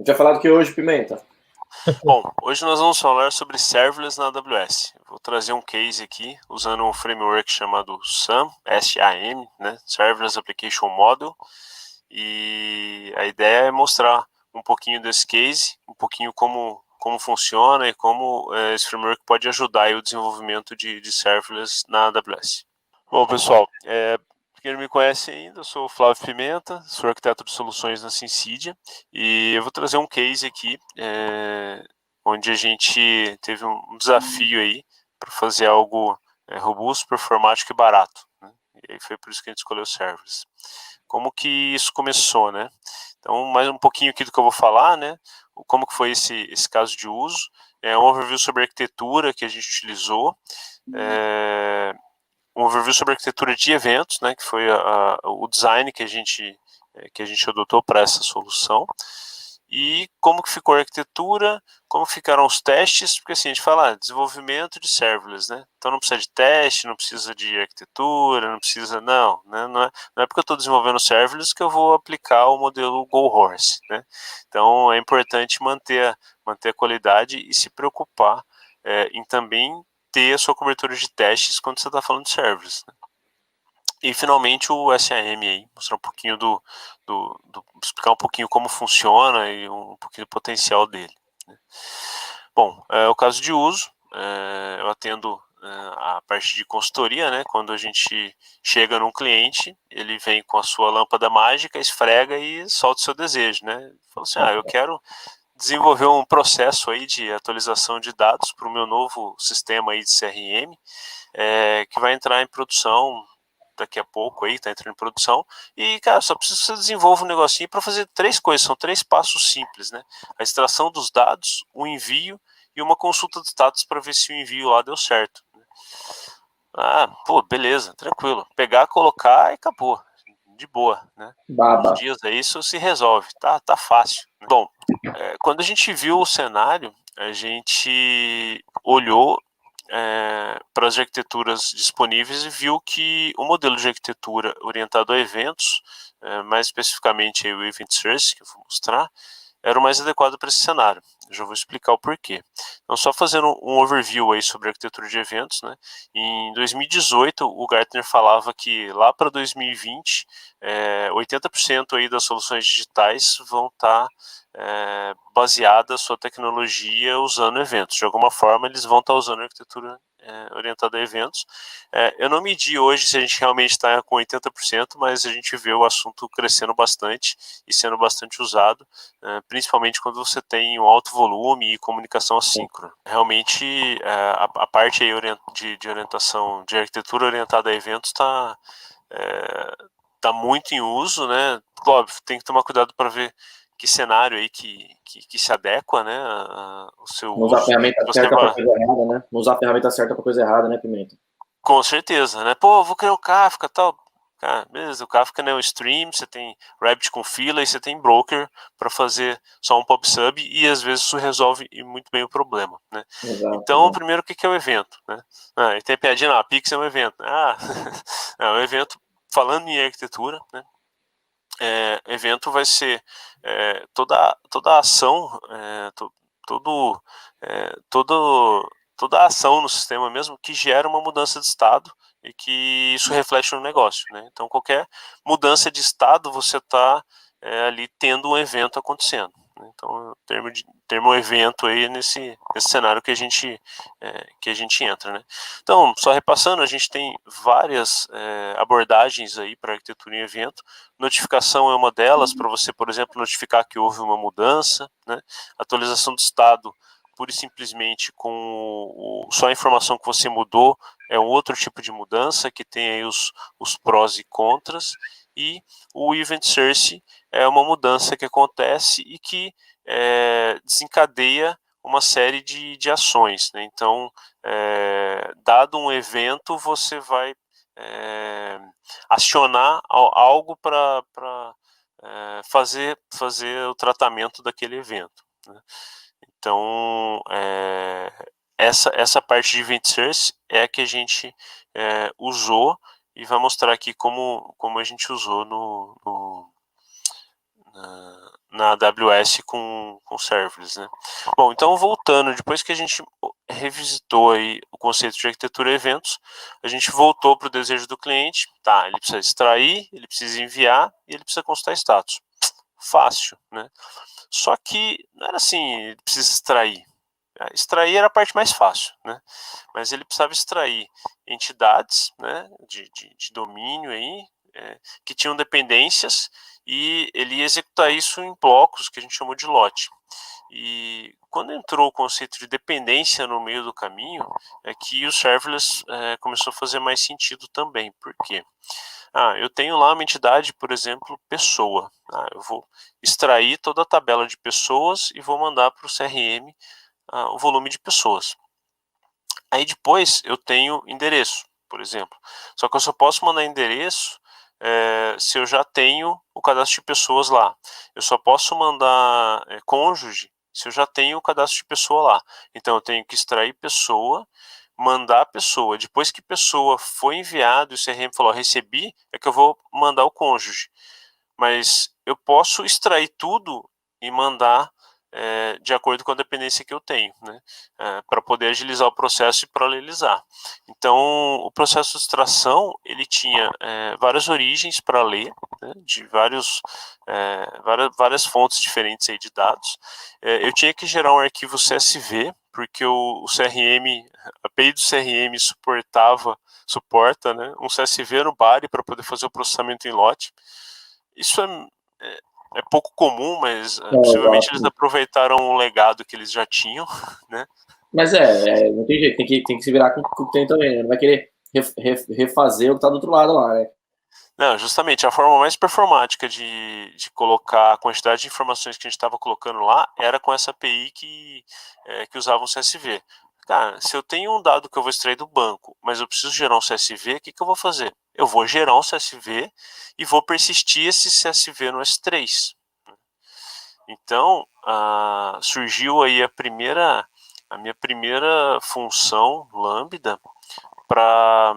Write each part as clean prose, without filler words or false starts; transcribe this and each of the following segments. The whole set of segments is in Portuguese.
gente vai falar do que hoje, Pimenta? Bom, hoje nós vamos falar sobre serverless na AWS. Vou trazer um case aqui usando um framework chamado SAM, S-A-M, né? Serverless Application Model. E a ideia é mostrar um pouquinho desse case, um pouquinho como funciona e como esse framework pode ajudar aí o desenvolvimento de serverless na AWS. Bom, pessoal, quem não me conhece ainda, eu sou o Flávio Pimenta, sou arquiteto de soluções na Syncidia, e eu vou trazer um case aqui, onde a gente teve um desafio aí para fazer algo robusto, performático e barato, né? E aí foi por isso que a gente escolheu serverless. Como que isso começou, né? Então, mais um pouquinho aqui do que eu vou falar, né? Como que foi esse caso de uso, um overview sobre a arquitetura que a gente utilizou, um overview sobre a arquitetura de eventos, né, que foi o design que a gente adotou para essa solução, e como que ficou a arquitetura, como ficaram os testes, porque assim, a gente fala desenvolvimento de serverless, né, então não precisa de teste, não precisa de arquitetura, não precisa, não é porque eu estou desenvolvendo serverless que eu vou aplicar o modelo Go Horse, né, então é importante manter a qualidade e se preocupar em também ter a sua cobertura de testes quando você está falando de serverless, né? E finalmente o SAM aí, mostrar um pouquinho explicar um pouquinho como funciona e um pouquinho do potencial dele, né? Bom, o caso de uso, eu atendo a parte de consultoria, né? Quando a gente chega num cliente, ele vem com a sua lâmpada mágica, esfrega e solta o seu desejo, né? Fala assim, eu quero desenvolver um processo aí de atualização de dados para o meu novo sistema aí de CRM, que vai entrar em produção daqui a pouco aí, tá entrando em produção, e, cara, só precisa que você desenvolva um negocinho para fazer 3 coisas, são 3 passos simples, né? A extração dos dados, o envio e uma consulta de status para ver se o envio lá deu certo. Beleza, tranquilo. Pegar, colocar e acabou. De boa, né? Uns dias aí isso se resolve, tá fácil. Bom, quando a gente viu o cenário, a gente olhou para as arquiteturas disponíveis e viu que o modelo de arquitetura orientado a eventos, mais especificamente aí o Event Source, que eu vou mostrar, era o mais adequado para esse cenário. Eu já vou explicar o porquê. Então, só fazendo um overview aí sobre a arquitetura de eventos, né? Em 2018, o Gartner falava que lá para 2020, 80% aí das soluções digitais vão estar baseada a sua tecnologia usando eventos. De alguma forma, eles vão estar usando a arquitetura orientada a eventos. Eu não medi hoje se a gente realmente está com 80%, mas a gente vê o assunto crescendo bastante e sendo bastante usado, principalmente quando você tem um alto volume e comunicação assíncrona. Realmente, a parte aí de orientação, de arquitetura orientada a eventos está muito em uso, né? Óbvio, tem que tomar cuidado para ver que cenário aí que se adequa, né, o seu Não usar uso. a ferramenta certa para coisa errada, né? Não usar a ferramenta certa para coisa errada, né, Pimenta? Com certeza, né? Pô, vou criar o Kafka e tal. Cara, beleza, o Kafka não é um stream, você tem Rabbit com fila e você tem broker para fazer só um PubSub e às vezes isso resolve muito bem o problema, né? Então, primeiro, o que é o evento, né? E tem a piadinha, a Pix é um evento. É um evento falando em arquitetura, né? Evento vai ser toda a ação, toda a ação no sistema mesmo que gera uma mudança de estado e que isso reflete no negócio, né? Então, qualquer mudança de estado, você está ali tendo um evento acontecendo, né? Então, termo evento aí nesse cenário que a gente entra, né? Então, só repassando, a gente tem várias abordagens aí para arquitetura em evento. Notificação é uma delas, para você, por exemplo, notificar que houve uma mudança, né? Atualização do estado, pura e simplesmente com só a informação que você mudou, é um outro tipo de mudança que tem aí os prós e contras. E o Event Source é uma mudança que acontece e que desencadeia uma série de ações, né? Então, dado um evento, você vai acionar algo para fazer o tratamento daquele evento, né? Então, essa parte de Event Source é a que a gente usou e vai mostrar aqui como a gente usou na AWS com serverless, né? Bom, então voltando, depois que a gente revisitou aí o conceito de arquitetura eventos, a gente voltou para o desejo do cliente, tá, ele precisa extrair, ele precisa enviar e ele precisa consultar status. Fácil, né? Só que não era assim, ele precisa extrair. Extrair era a parte mais fácil, né? Mas ele precisava extrair entidades, né, de domínio aí, que tinham dependências, e ele ia executar isso em blocos que a gente chamou de lote. E quando entrou o conceito de dependência no meio do caminho, é que o serverless começou a fazer mais sentido também. Por quê? Eu tenho lá uma entidade, por exemplo, pessoa. Eu vou extrair toda a tabela de pessoas e vou mandar para o CRM o volume de pessoas. Aí depois eu tenho endereço, por exemplo. Só que eu só posso mandar endereço se eu já tenho o cadastro de pessoas lá. Eu só posso mandar cônjuge se eu já tenho o cadastro de pessoa lá. Então eu tenho que extrair pessoa, mandar a pessoa. Depois que a pessoa foi enviado e o CRM falou, recebi, é que eu vou mandar o cônjuge. Mas eu posso extrair tudo e mandar de acordo com a dependência que eu tenho, né, para poder agilizar o processo e paralelizar. Então, o processo de extração, ele tinha várias origens para ler, né, de várias fontes diferentes aí de dados. Eu tinha que gerar um arquivo CSV, porque o CRM, a API do CRM suporta, né, um CSV no BARI para poder fazer o processamento em lote. Isso é pouco comum, mas possivelmente eles aproveitaram o legado que eles já tinham, né? Mas não tem jeito, tem que se virar com o que tem também, né? Não vai querer refazer o que tá do outro lado lá, né? Não, justamente, a forma mais performática de colocar a quantidade de informações que a gente estava colocando lá era com essa API que usava um CSV. Cara, se eu tenho um dado que eu vou extrair do banco, mas eu preciso gerar um CSV, o que eu vou fazer? Eu vou gerar um CSV e vou persistir esse CSV no S3. Então, surgiu aí a minha primeira função Lambda para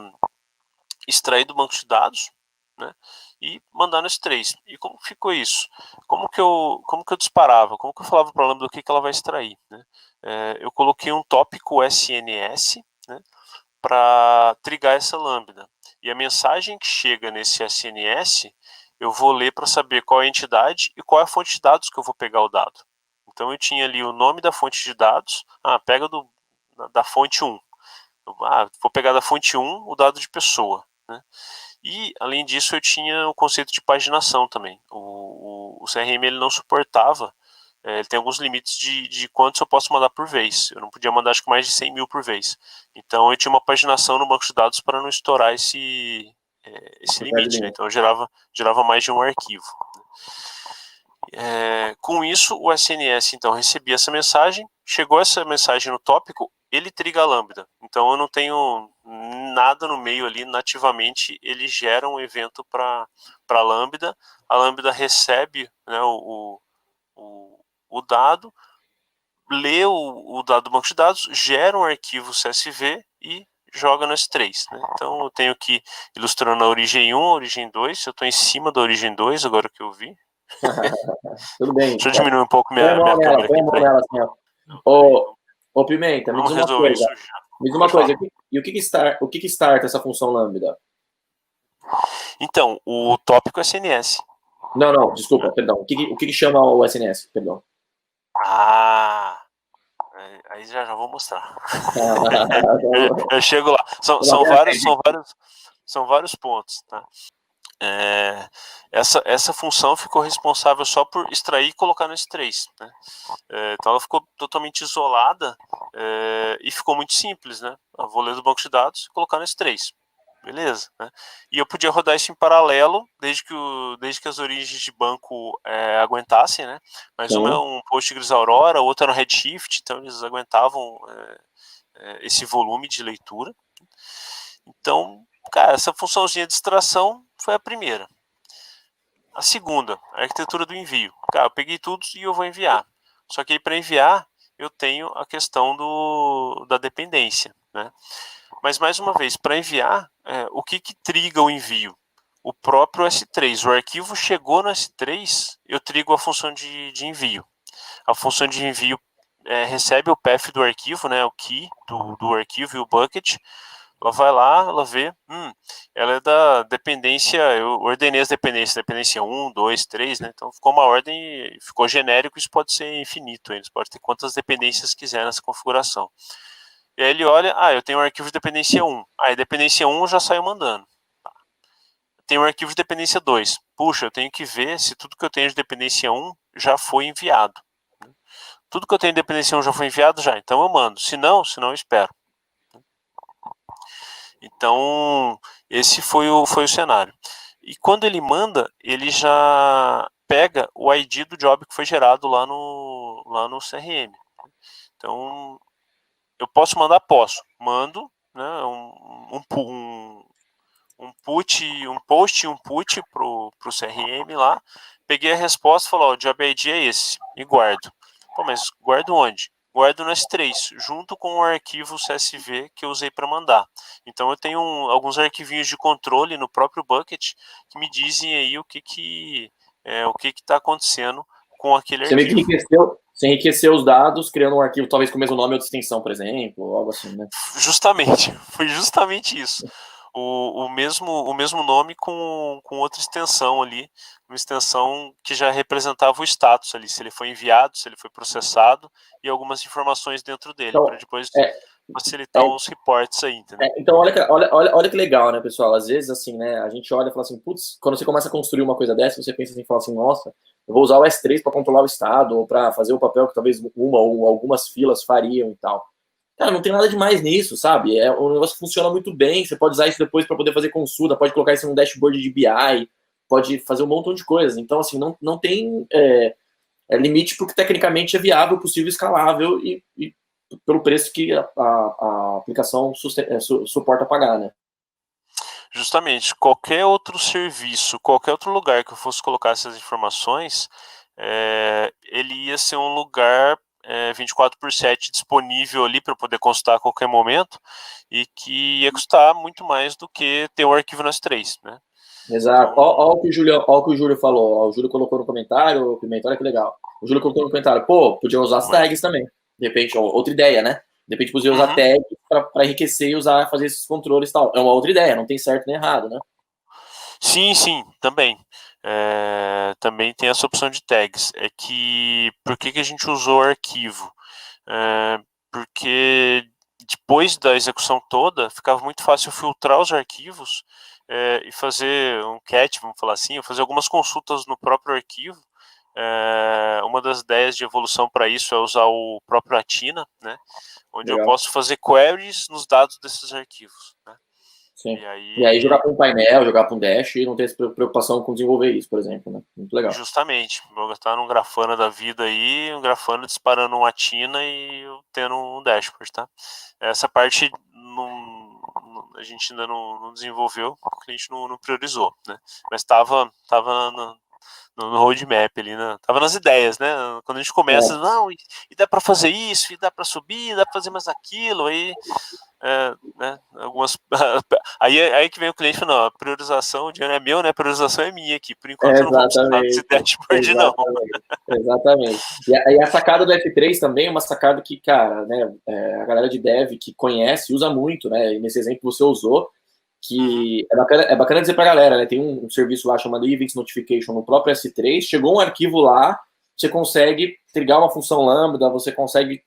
extrair do banco de dados, né, e mandar no S3. E como ficou isso? Como que eu disparava? Como que eu falava para a Lambda o que ela vai extrair? Né? Eu coloquei um tópico SNS, né, para trigar essa Lambda. E a mensagem que chega nesse SNS, eu vou ler para saber qual é a entidade e qual é a fonte de dados que eu vou pegar o dado. Então eu tinha ali o nome da fonte de dados, pega da fonte 1. Vou pegar da fonte 1 o dado de pessoa, né? E, além disso, eu tinha o conceito de paginação também. O CRM ele não suportava, ele tem alguns limites de quantos eu posso mandar por vez. Eu não podia mandar, acho que mais de 100 mil por vez. Então, eu tinha uma paginação no banco de dados para não estourar esse limite, né? Então, eu gerava mais de um arquivo. Com isso, o SNS, então, recebia essa mensagem, chegou essa mensagem no tópico, ele triga a Lambda. Então, eu não tenho nada no meio ali, nativamente, ele gera um evento para a Lambda recebe, né, o dado, lê o dado do banco de dados, gera um arquivo CSV e joga no S3. Né? Então, eu tenho aqui ilustrando a origem 1, a origem 2, eu estou em cima da origem 2, agora que eu vi. Tudo bem. Deixa eu diminuir um pouco Põe a minha mão nela, câmera põe aqui. a mão nela assim, ó. Ô, Pimenta, me diz Vamos uma resolver coisa. isso já. Me diz uma Pode coisa, falar. e o que starta essa função Lambda? Então, o tópico SNS. Não, desculpa, perdão. O que chama o SNS? Perdão. Aí já vou mostrar. eu chego lá. São vários pontos, tá? Essa função ficou responsável só por extrair e colocar no S3, né? Então ela ficou totalmente isolada e ficou muito simples, né? Eu vou ler do banco de dados e colocar no S3. Beleza, né? E eu podia rodar isso em paralelo, desde que as origens de banco aguentassem, né? Mas uma é um Postgres Aurora, outra era um Redshift, então eles aguentavam esse volume de leitura. Então, cara, essa funçãozinha de extração foi a primeira. A segunda, a arquitetura do envio. Cara, eu peguei tudo e eu vou enviar. Só que aí para enviar, eu tenho a questão da dependência, né? Mas, mais uma vez, para enviar, o que triga o envio? o próprio S3. O arquivo chegou no S3, eu trigo a função de envio. A função de envio recebe o path do arquivo, né, o key do arquivo e o bucket. Ela vai lá, ela vê, ela é da dependência, eu ordenei as dependências, dependência 1, 2, 3, né? Então ficou uma ordem, ficou genérico, isso pode ser infinito, eles podem ter quantas dependências quiser nessa configuração. E aí ele olha, eu tenho um arquivo de dependência 1, aí dependência 1 já saiu mandando. Tem um arquivo de dependência 2, puxa, eu tenho que ver se tudo que eu tenho de dependência 1 já foi enviado. Tudo que eu tenho de dependência 1 já foi enviado já, então eu mando, se não eu espero. Então, esse foi o cenário. E quando ele manda, ele já pega o ID do job que foi gerado lá no CRM. Então, eu posso mandar? Posso. Mando, né, um post e um put pro CRM lá. Peguei a resposta e falou, o job ID é esse, e guardo. Pô, mas guardo onde? Guardo no S3, junto com o arquivo CSV que eu usei para mandar. Então eu tenho alguns arquivinhos de controle no próprio bucket que me dizem aí o que está acontecendo com aquele Você meio que arquivo. enriqueceu os dados, criando um arquivo talvez com o mesmo nome ou outra extensão, por exemplo, ou algo assim, né? Justamente, foi justamente isso. O mesmo nome com outra extensão ali, uma extensão que já representava o status ali, se ele foi enviado, se ele foi processado, e algumas informações dentro dele, Então, para depois é, facilitar os reports aí, entendeu? então olha que legal, né, pessoal? Às vezes, assim, né, a gente olha e fala assim, putz, quando você começa a construir uma coisa dessa, você pensa assim, fala assim, nossa, eu vou usar o S3 para controlar o estado, ou para fazer o papel que talvez uma ou algumas filas fariam e tal. Cara, não tem nada demais nisso, sabe? O negócio funciona muito bem, você pode usar isso depois para poder fazer consulta, pode colocar isso num dashboard de BI, pode fazer um montão de coisas. Então, assim, não tem limite porque tecnicamente é viável, possível, escalável e pelo preço que a aplicação suporta pagar, né? Justamente, qualquer outro serviço, qualquer outro lugar que eu fosse colocar essas informações, ele ia ser um lugar 24/7 disponível ali para poder consultar a qualquer momento e que ia custar muito mais do que ter um arquivo nas três, né? Exato. Então, Olha o que o Júlio falou. Ó, o Júlio colocou no comentário, o Pimenta, olha que legal. O Júlio colocou no comentário, pô, podia usar as tags também. De repente, outra ideia, né? De repente, podia usar tags para enriquecer e usar, fazer esses controles e tal. É uma outra ideia, não tem certo nem errado, né? sim, também. Também tem essa opção de tags. É que, por que a gente usou arquivo? Porque depois da execução toda, ficava muito fácil filtrar os arquivos e fazer um catch, vamos falar assim, ou fazer algumas consultas no próprio arquivo. Uma das ideias de evolução para isso é usar o próprio Atina, né, onde eu Legal. posso fazer queries nos dados desses arquivos. Né? Sim. E aí jogar para um painel, jogar para um dash e não ter essa preocupação com desenvolver isso, por exemplo, né? Muito legal. Justamente, vou gastar num Grafana da vida aí, um Grafana disparando uma Atina e eu tendo um dashboard, tá? Essa parte a gente ainda não desenvolveu, o cliente não priorizou, né? Mas estava no roadmap ali, né? Tava nas ideias, né? Quando a gente começa, não, e dá para fazer isso, e dá para subir, dá para fazer mais aquilo, aí né, algumas aí que vem o cliente falando, não, a priorização, o dinheiro é meu, né, a priorização é minha aqui, por enquanto eu não vou precisar desse dashboard não. Exatamente. E a sacada do F3 também é uma sacada que, cara, né, a galera de dev que conhece, usa muito, né, e nesse exemplo que você usou, que é bacana dizer pra galera, né, tem um serviço lá chamado Events Notification no próprio S3, chegou um arquivo lá, você consegue trigar uma função lambda, você consegue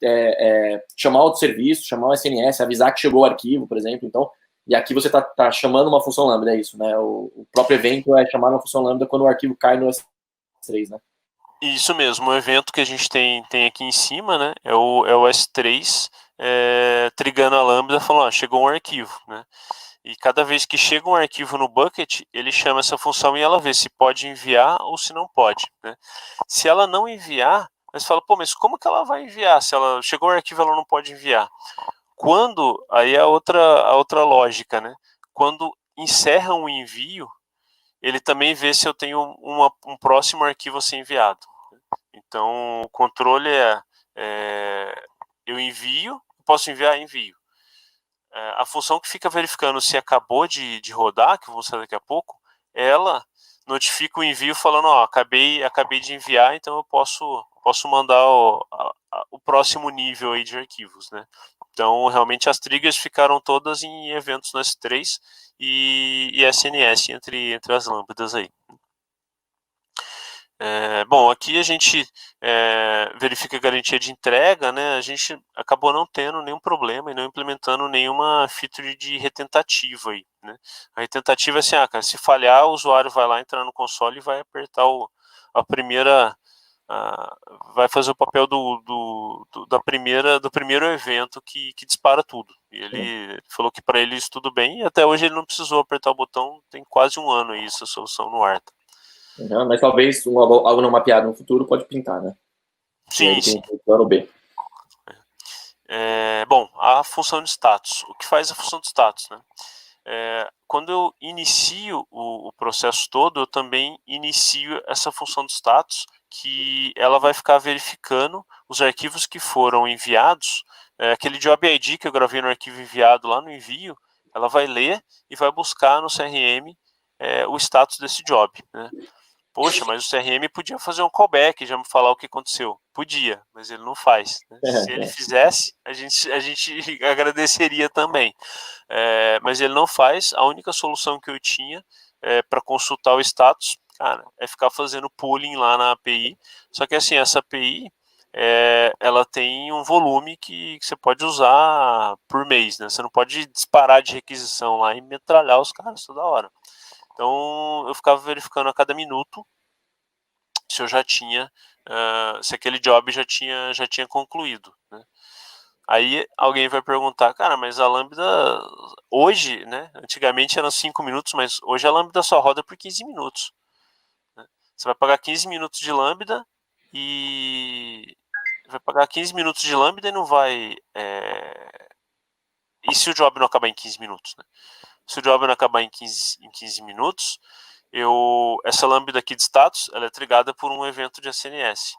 chamar outro serviço, chamar o SNS, avisar que chegou o arquivo, por exemplo. Então, e aqui você tá chamando uma função lambda, é isso, né? O próprio evento é chamar uma função lambda quando o arquivo cai no S3, né? Isso mesmo, o evento que a gente tem aqui em cima, né, é o S3 trigando a lambda falando, chegou um arquivo, né? E cada vez que chega um arquivo no bucket, ele chama essa função e ela vê se pode enviar ou se não pode. Né? Se ela não enviar, você fala, pô, mas como que ela vai enviar? Se ela chegou o arquivo, ela não pode enviar. Quando, aí é a outra lógica, né? Quando encerra um envio, ele também vê se eu tenho um próximo arquivo a ser enviado. Então, o controle eu envio, posso enviar, envio. A função que fica verificando se acabou de rodar, que eu vou mostrar daqui a pouco, ela notifica o envio falando, ó, acabei de enviar, então eu posso mandar o próximo nível aí de arquivos, né? Então, realmente, as triggers ficaram todas em eventos no S3 e SNS entre as lambdas aí. Bom, aqui a gente verifica a garantia de entrega, né? A gente acabou não tendo nenhum problema e não implementando nenhuma feature de retentativa aí, né? A retentativa é assim, cara, se falhar, o usuário vai lá entrar no console e vai apertar a primeira, vai fazer o papel do primeiro evento que dispara tudo. E ele falou que para ele isso tudo bem, e até hoje ele não precisou apertar o botão, tem quase um ano aí essa solução no ar. Mas talvez algo não mapeado no futuro pode pintar, né? Sim, sim. Tem o plano B. Bom, a função de status. O que faz a função de status, né? Quando eu inicio o processo todo, eu também inicio essa função de status, que ela vai ficar verificando os arquivos que foram enviados, aquele job ID que eu gravei no arquivo enviado lá no envio, ela vai ler e vai buscar no CRM o status desse job, né? Poxa, mas o CRM podia fazer um callback, já me falar o que aconteceu. Podia, mas ele não faz, né? Se ele fizesse, a gente agradeceria também. Mas ele não faz. A única solução que eu tinha para consultar o status, cara, é ficar fazendo pooling lá na API. Só que assim, essa API, ela tem um volume que você pode usar por mês, né? Você não pode disparar de requisição lá e metralhar os caras toda hora. Então, eu ficava verificando a cada minuto se eu já tinha, se aquele job já tinha concluído, né? Aí alguém vai perguntar, cara, mas a Lambda hoje, né? Antigamente eram 5 minutos, mas hoje a Lambda só roda por 15 minutos. Né? Você vai pagar 15 minutos de Lambda e vai pagar 15 minutos de Lambda e não vai. E se o job não acabar em 15 minutos, né? Se o job não acabar em 15 minutos, essa lambda aqui de status, ela é trigada por um evento de SNS.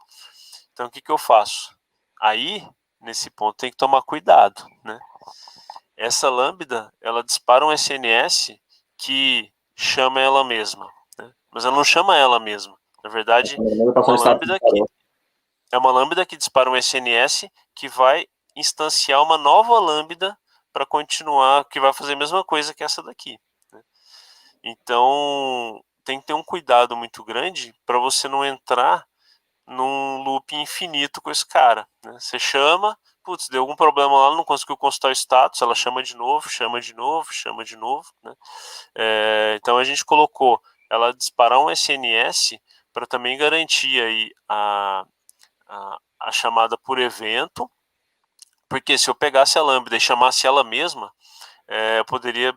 Então, o que eu faço? Aí, nesse ponto, tem que tomar cuidado, né? Essa lambda, ela dispara um SNS que chama ela mesma, né? Mas ela não chama ela mesma. Na verdade, é uma lambda que dispara um SNS que vai instanciar uma nova lambda para continuar, que vai fazer a mesma coisa que essa daqui, né? Então, tem que ter um cuidado muito grande para você não entrar num loop infinito com esse cara, né? Você chama, putz, deu algum problema lá, não conseguiu consultar o status, ela chama de novo, né? Então a gente colocou ela disparar um SNS para também garantir aí a chamada por evento, porque se eu pegasse a lambda e chamasse ela mesma, eu poderia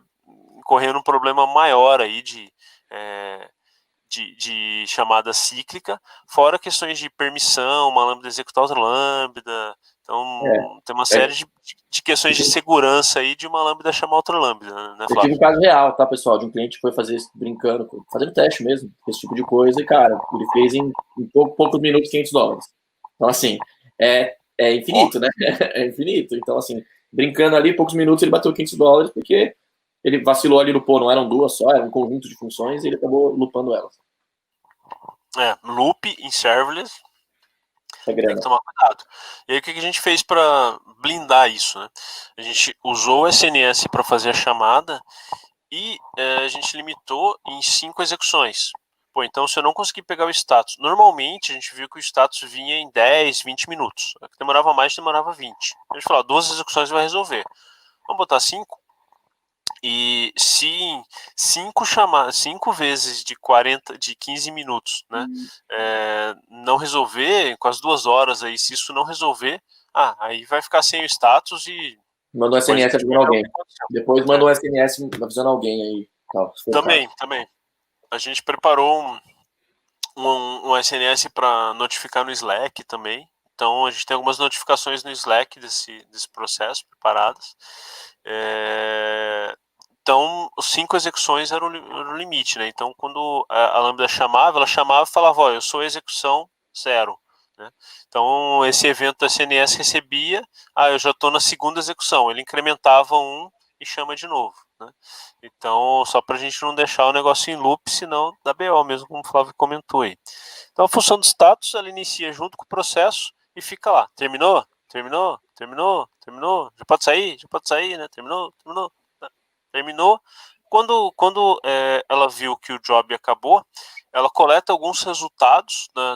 correr um problema maior aí de chamada cíclica, fora questões de permissão, uma lambda executar outra lambda. Então, tem uma série de questões de segurança aí de uma lambda chamar outra lambda, né, Flávio? Eu tive um caso real, tá, pessoal, de um cliente que foi fazer isso brincando, fazendo teste mesmo, esse tipo de coisa, e, cara, ele fez em poucos minutos $500. Então, assim, é infinito, né? É infinito. Então, assim, brincando ali, poucos minutos ele bateu $500 porque ele vacilou ali no pô, não eram duas só, era um conjunto de funções e ele acabou loopando elas. Loop em serverless, tem que tomar cuidado. E aí o que a gente fez para blindar isso, né? A gente usou o SNS para fazer a chamada e a gente limitou em 5 execuções. Pô, então se eu não conseguir pegar o status, normalmente a gente viu que o status vinha em 10, 20 minutos. Demorava mais, demorava 20. A gente falou, 2 execuções vai resolver. Vamos botar 5? E se em 5 vezes de 15 minutos, né, não resolver, com as 2 horas aí, se isso não resolver, aí vai ficar sem o status e... Manda um SMS avisando alguém. Depois manda um SMS avisando alguém aí. Também. A gente preparou um SNS para notificar no Slack também. Então, a gente tem algumas notificações no Slack desse processo preparadas. Então, 5 execuções era o limite, né? Então, quando a lambda chamava, ela chamava e falava, eu sou execução 0. Né? Então, esse evento da CNS recebia, eu já estou na segunda execução. Ele incrementava 1 e chama de novo, né? Então, só para a gente não deixar o negócio em loop, senão dá BO mesmo, como o Flávio comentou aí. Então, a função do status, ela inicia junto com o processo e fica lá. Terminou? Terminou? Terminou? Terminou? Já pode sair? Já pode sair, né? Terminou? Terminou? Terminou. Quando ela viu que o job acabou, ela coleta alguns resultados, né?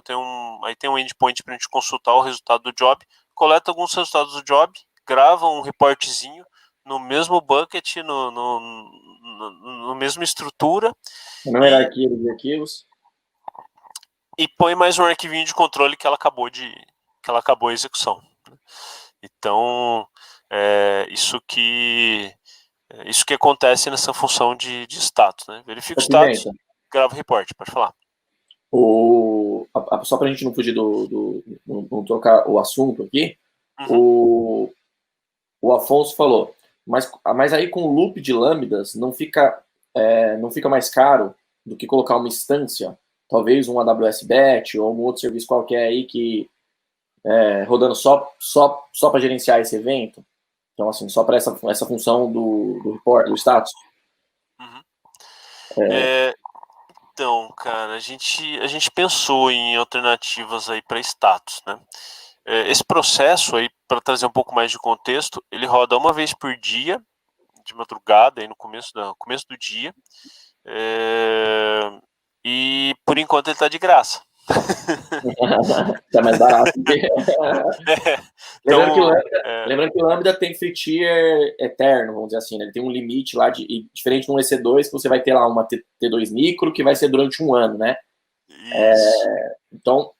Aí tem um endpoint para a gente consultar o resultado do job, coleta alguns resultados do job, grava um reportezinho no mesmo bucket, no mesma estrutura. Não era arquivo de arquivos. E põe mais um arquivinho de controle que ela acabou a execução. Então, isso que acontece nessa função de status, né? Verifica o status, grava o report, pode falar. Só para a gente não fugir não trocar o assunto aqui, o Afonso falou, mas aí com o loop de lambdas não fica mais caro do que colocar uma instância, talvez um AWS Batch ou um outro serviço qualquer aí que rodando só para gerenciar esse evento. Então, assim, só para essa função do report, do status. Então, cara, a gente pensou em alternativas aí para status, né? Esse processo aí, para trazer um pouco mais de contexto, ele roda uma vez por dia, de madrugada, aí no começo do dia, e por enquanto ele está de graça. Tá mais barato. Lembrando que o Lambda tem free tier eterno, vamos dizer assim, né? Ele tem um limite lá, diferente de um EC2, que você vai ter lá uma T2 micro, que vai ser durante um ano, né? Então,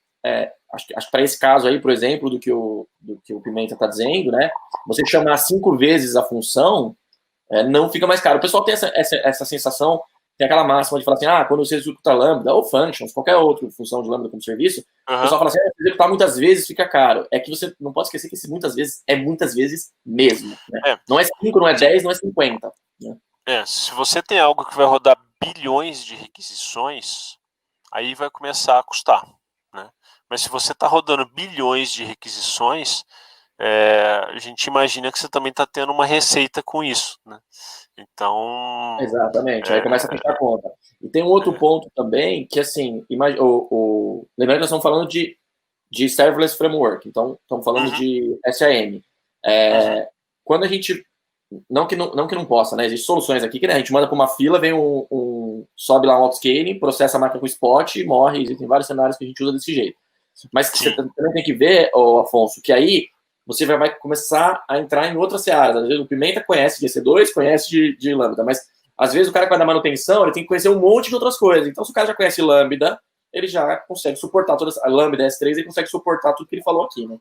acho que para esse caso aí, por exemplo, do que o Pimenta está dizendo, né? Você chamar 5 vezes a função, não fica mais caro. O pessoal tem essa sensação, tem aquela máxima de falar assim, quando você executa Lambda, ou Functions, qualquer outra função de Lambda como serviço, o pessoal fala assim, executar muitas vezes fica caro. É que você não pode esquecer que esse muitas vezes é muitas vezes mesmo. Né? Não é 5, não é 10, não é 50. Né? Se você tem algo que vai rodar bilhões de requisições, aí vai começar a custar. Né? Mas se você está rodando bilhões de requisições, a gente imagina que você também está tendo uma receita com isso, né? Então... Exatamente, aí começa a fechar a conta. E tem um outro ponto também, que assim, lembrando que nós estamos falando de Serverless Framework, então estamos falando de SAM. Quando a gente... Não que não possa, né? Existem soluções aqui que a gente manda para uma fila, vem sobe lá um autoscaling, processa a máquina com spot e morre. Existem vários cenários que a gente usa desse jeito. Mas você também tem que ver, Afonso, que aí você vai começar a entrar em outras searas. Às vezes o Pimenta conhece de EC2, conhece de Lambda, mas às vezes o cara que vai dar manutenção, ele tem que conhecer um monte de outras coisas. Então, se o cara já conhece Lambda, ele já consegue suportar todas a Lambda S3, ele consegue suportar tudo que ele falou aqui, né?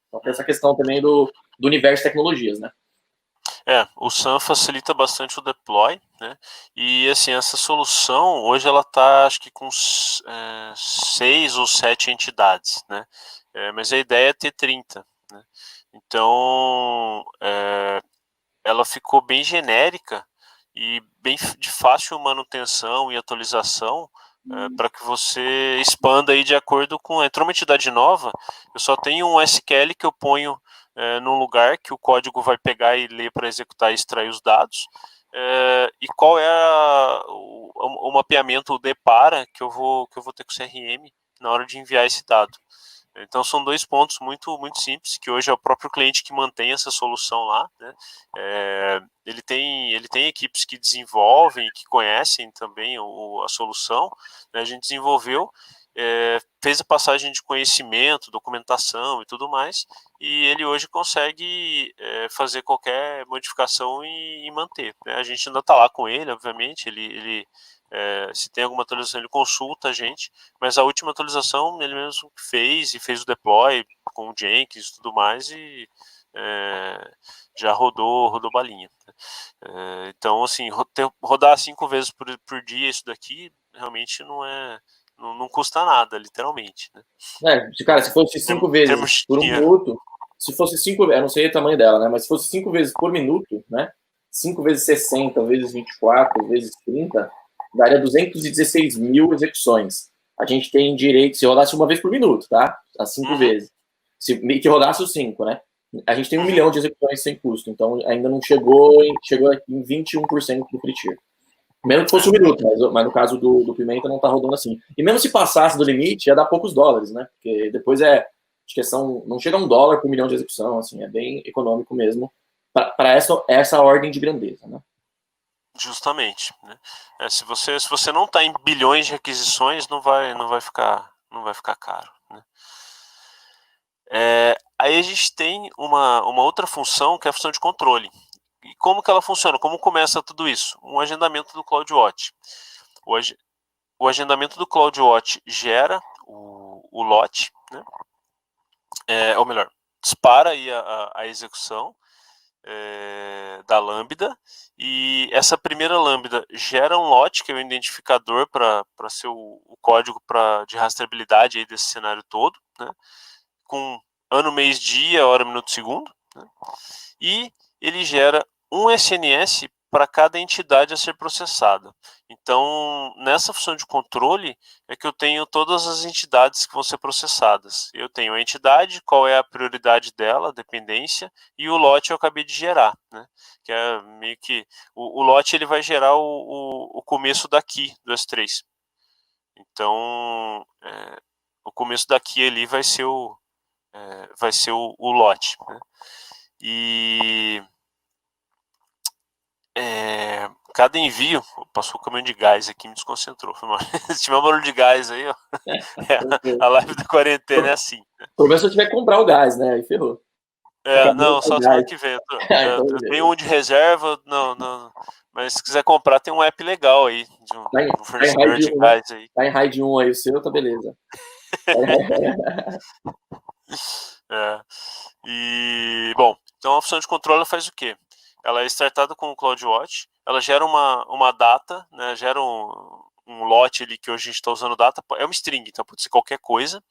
Então, tem essa questão também do universo de tecnologias, né? O SAM facilita bastante o deploy, né? E assim, essa solução hoje ela está, acho que com 6 ou 7 entidades, né? Mas a ideia é ter 30, né? Então, ela ficou bem genérica e bem de fácil manutenção e atualização, para que você expanda aí de acordo com... Entrou uma entidade nova, eu só tenho um SQL que eu ponho num lugar que o código vai pegar e ler para executar e extrair os dados, e qual é o mapeamento, o depara que eu vou ter com o CRM na hora de enviar esse dado. Então são 2 pontos muito, muito simples, que hoje é o próprio cliente que mantém essa solução lá, né? Ele tem equipes que desenvolvem, que conhecem também a solução, né? A gente desenvolveu, fez a passagem de conhecimento, documentação e tudo mais, e ele hoje consegue fazer qualquer modificação e manter, né? A gente ainda está lá com ele, obviamente, ele se tem alguma atualização ele consulta a gente, mas a última atualização ele mesmo fez o deploy com o Jenkins e tudo mais, e já rodou balinha. Então, assim, rodar 5 vezes por dia isso daqui realmente não custa nada, literalmente, né? Cara, se fosse 5 vezes por minuto, se fosse 5, eu não sei o tamanho dela, né? Mas se fosse 5 vezes por minuto, né? 5 vezes 60, vezes 24, vezes 30, daria 216 mil execuções. A gente tem direito, se rodasse uma vez por minuto, tá? As 5 vezes. Que rodasse os 5, né? A gente tem 1 milhão de execuções sem custo, então ainda não chegou em 21% do free tier. Mesmo que fosse um minuto, mas no caso do Pimenta não tá rodando assim. E mesmo se passasse do limite, ia dar poucos dólares, né? Porque depois acho que não chega a $1 por milhão de execução, assim, é bem econômico mesmo para essa ordem de grandeza, né? Justamente, né? Se você não está em bilhões de requisições, não vai ficar caro, né? Aí a gente tem uma outra função, que é a função de controle. E como que ela funciona? Como começa tudo isso? Um agendamento do CloudWatch. O agendamento do CloudWatch gera o lote, né? Ou melhor, dispara aí a execução da lambda, e essa primeira lambda gera um lote, que é o identificador para ser o código de rastreabilidade aí desse cenário todo, né? Com ano, mês, dia, hora, minuto, segundo, né? E ele gera um SNS para cada entidade a ser processada. Então, nessa função de controle é que eu tenho todas as entidades que vão ser processadas. Eu tenho a entidade, qual é a prioridade dela, a dependência, e o lote eu acabei de gerar, né? Que é meio que o lote, ele vai gerar o começo daqui do S3. Então, o começo daqui ali vai ser o lote, né? E cada envio, passou o caminhão de gás aqui, me desconcentrou. Se tiver um barulho de gás aí, ó, a live da quarentena é assim, né? Pelo menos se eu tiver que comprar o gás, né? Aí ferrou. Não, só semana que vem. Então, eu tenho um de reserva, não, mas se quiser comprar, tem um app legal aí, de um fornecedor de gás aí. Tá em RAID 1 aí, o seu, tá beleza. E, bom, então a opção de controle faz o quê? Ela é startada com o CloudWatch, ela gera uma data, né, gera um lote ali, que hoje a gente está usando data, é uma string, então pode ser qualquer coisa,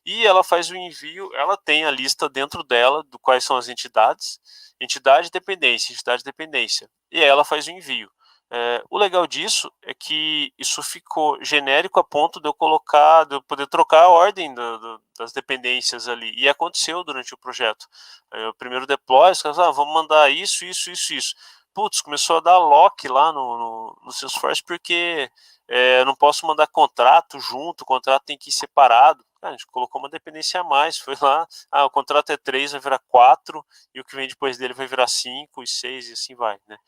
e ela faz o envio, ela tem a lista dentro dela do quais são as entidade, dependência, e aí ela faz o envio. O legal disso é que isso ficou genérico a ponto de eu poder trocar a ordem das dependências ali, e aconteceu durante o projeto. O primeiro deploy, os caras vamos mandar isso. Putz, começou a dar lock lá no Salesforce, porque não posso mandar contrato junto, o contrato tem que ir separado. A gente colocou uma dependência a mais, foi lá, o contrato é 3, vai virar 4, e o que vem depois dele vai virar 5 e 6, e assim vai, né?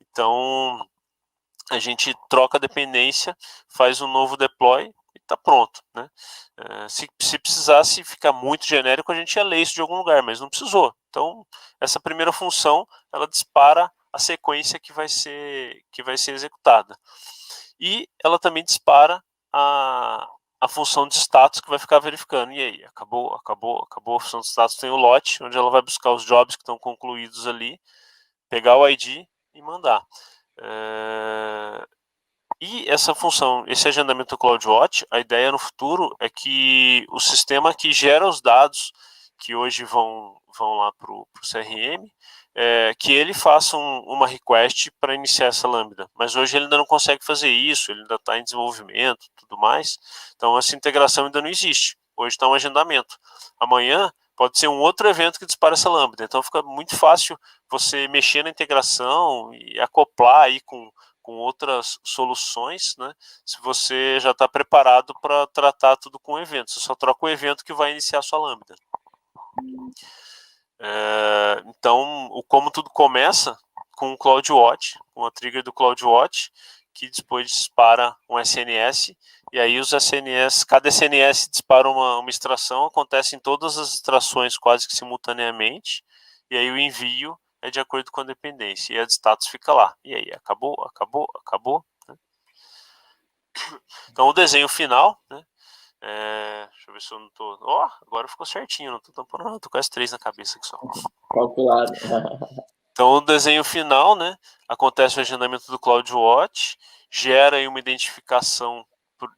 Então, a gente troca a dependência, faz um novo deploy e está pronto, né? Se precisasse ficar muito genérico, a gente ia ler isso de algum lugar, mas não precisou. Então, essa primeira função, ela dispara a sequência que vai ser executada. E ela também dispara a função de status, que vai ficar verificando. E aí, acabou a função de status, tem o lote, onde ela vai buscar os jobs que estão concluídos ali, pegar o ID e mandar. E essa função, esse agendamento do CloudWatch, a ideia no futuro é que o sistema que gera os dados, que hoje vão lá para o CRM, que ele faça uma request para iniciar essa lambda. Mas hoje ele ainda não consegue fazer isso, ele ainda está em desenvolvimento e tudo mais. Então essa integração ainda não existe. Hoje está um agendamento. Amanhã pode ser um outro evento que dispara essa lambda. Então fica muito fácil você mexer na integração e acoplar aí com outras soluções, né? Se você já está preparado para tratar tudo com o evento. Você só troca o evento que vai iniciar a sua lambda. Então, como tudo começa com o CloudWatch, com a trigger do CloudWatch, que depois dispara um SNS, e aí os SNS, cada SNS dispara uma extração, acontece em todas as extrações quase que simultaneamente, e aí o envio é de acordo com a dependência, e a de status fica lá. E aí, acabou, né? Então, o desenho final, né? Deixa eu ver se eu não tô... agora ficou certinho, não tô tampando, não, tô com as 3 na cabeça aqui só. Calculado. Então, o desenho final, né? Acontece o agendamento do CloudWatch, gera aí uma identificação